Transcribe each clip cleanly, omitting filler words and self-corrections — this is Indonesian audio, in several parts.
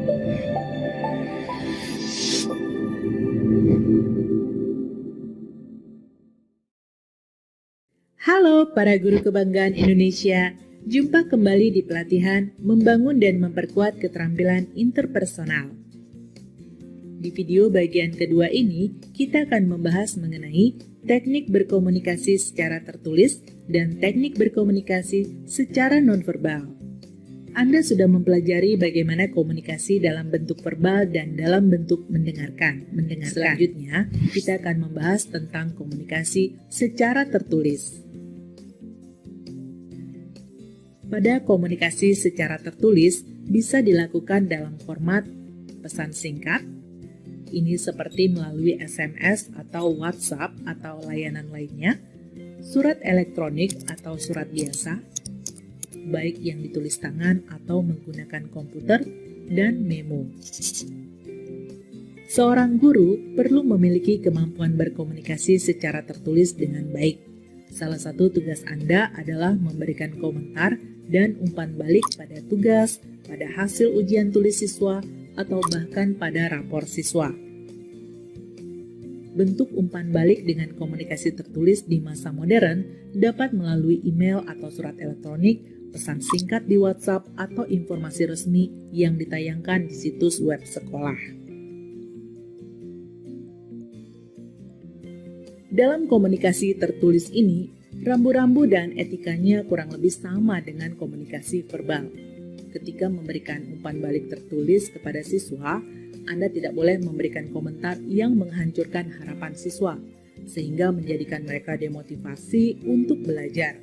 Halo para guru kebanggaan Indonesia, jumpa kembali di pelatihan membangun dan memperkuat keterampilan interpersonal. Di video bagian kedua ini, kita akan membahas mengenai teknik berkomunikasi secara tertulis dan teknik berkomunikasi secara nonverbal. Anda sudah mempelajari bagaimana komunikasi dalam bentuk verbal dan dalam bentuk mendengarkan. Selanjutnya, kita akan membahas tentang komunikasi secara tertulis. Pada komunikasi secara tertulis bisa dilakukan dalam format pesan singkat. Ini seperti melalui SMS atau WhatsApp atau layanan lainnya, surat elektronik atau surat biasa, baik yang ditulis tangan atau menggunakan komputer, dan memo. Seorang guru perlu memiliki kemampuan berkomunikasi secara tertulis dengan baik. Salah satu tugas Anda adalah memberikan komentar dan umpan balik pada tugas, pada hasil ujian tulis siswa, atau bahkan pada rapor siswa. Bentuk umpan balik dengan komunikasi tertulis di masa modern dapat melalui email atau surat elektronik, pesan singkat di WhatsApp, atau informasi resmi yang ditayangkan di situs web sekolah. Dalam komunikasi tertulis ini, rambu-rambu dan etikanya kurang lebih sama dengan komunikasi verbal. Ketika memberikan umpan balik tertulis kepada siswa, Anda tidak boleh memberikan komentar yang menghancurkan harapan siswa, sehingga menjadikan mereka demotivasi untuk belajar.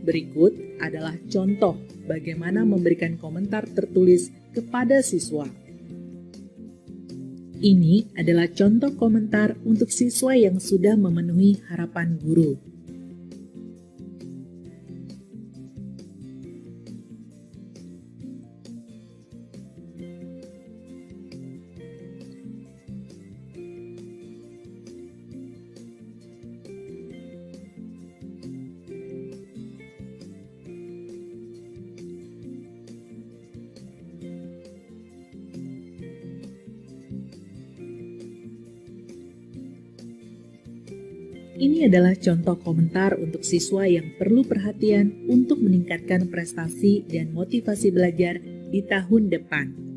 Berikut adalah contoh bagaimana memberikan komentar tertulis kepada siswa. Ini adalah contoh komentar untuk siswa yang sudah memenuhi harapan guru. Ini adalah contoh komentar untuk siswa yang perlu perhatian untuk meningkatkan prestasi dan motivasi belajar di tahun depan.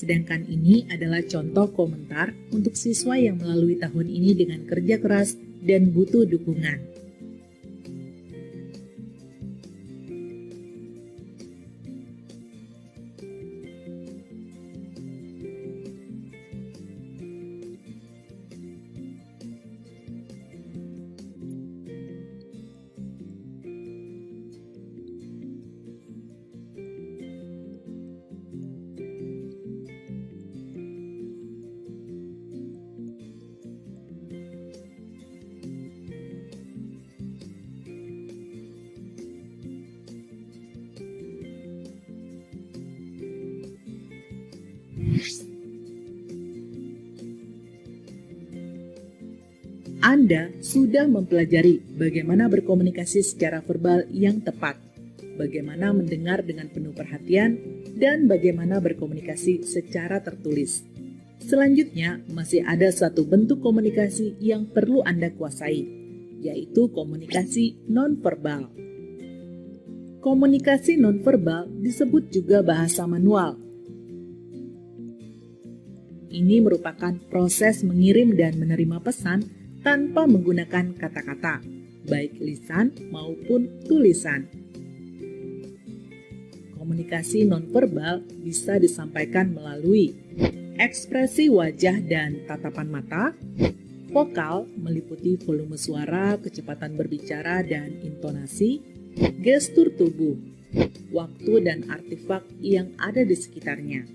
Sedangkan ini adalah contoh komentar untuk siswa yang melalui tahun ini dengan kerja keras dan butuh dukungan. Anda sudah mempelajari bagaimana berkomunikasi secara verbal yang tepat, bagaimana mendengar dengan penuh perhatian, dan bagaimana berkomunikasi secara tertulis. Selanjutnya, masih ada satu bentuk komunikasi yang perlu Anda kuasai, yaitu komunikasi nonverbal. Komunikasi nonverbal disebut juga bahasa manual. Ini merupakan proses mengirim dan menerima pesan tanpa menggunakan kata-kata, baik lisan maupun tulisan. Komunikasi nonverbal bisa disampaikan melalui ekspresi wajah dan tatapan mata, vokal meliputi volume suara, kecepatan berbicara, dan intonasi, gestur tubuh, waktu dan artefak yang ada di sekitarnya.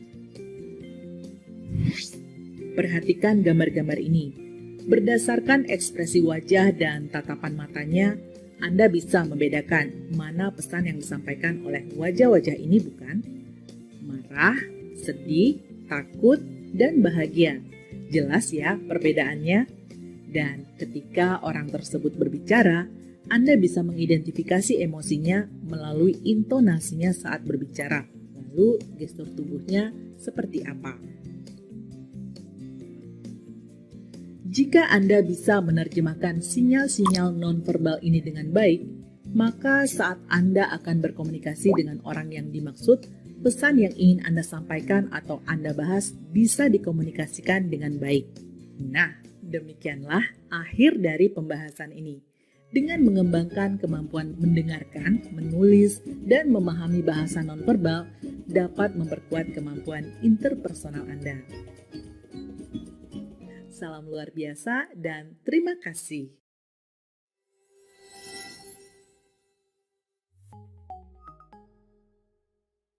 Perhatikan gambar-gambar ini. Berdasarkan ekspresi wajah dan tatapan matanya, Anda bisa membedakan mana pesan yang disampaikan oleh wajah-wajah ini bukan? Marah, sedih, takut, dan bahagia. Jelas ya perbedaannya? Dan ketika orang tersebut berbicara, Anda bisa mengidentifikasi emosinya melalui intonasinya saat berbicara. Lalu gestur tubuhnya seperti apa? Jika Anda bisa menerjemahkan sinyal-sinyal nonverbal ini dengan baik, maka saat Anda akan berkomunikasi dengan orang yang dimaksud, pesan yang ingin Anda sampaikan atau Anda bahas bisa dikomunikasikan dengan baik. Nah, demikianlah akhir dari pembahasan ini. Dengan mengembangkan kemampuan mendengarkan, menulis, dan memahami bahasa nonverbal dapat memperkuat kemampuan interpersonal Anda. Salam luar biasa dan terima kasih.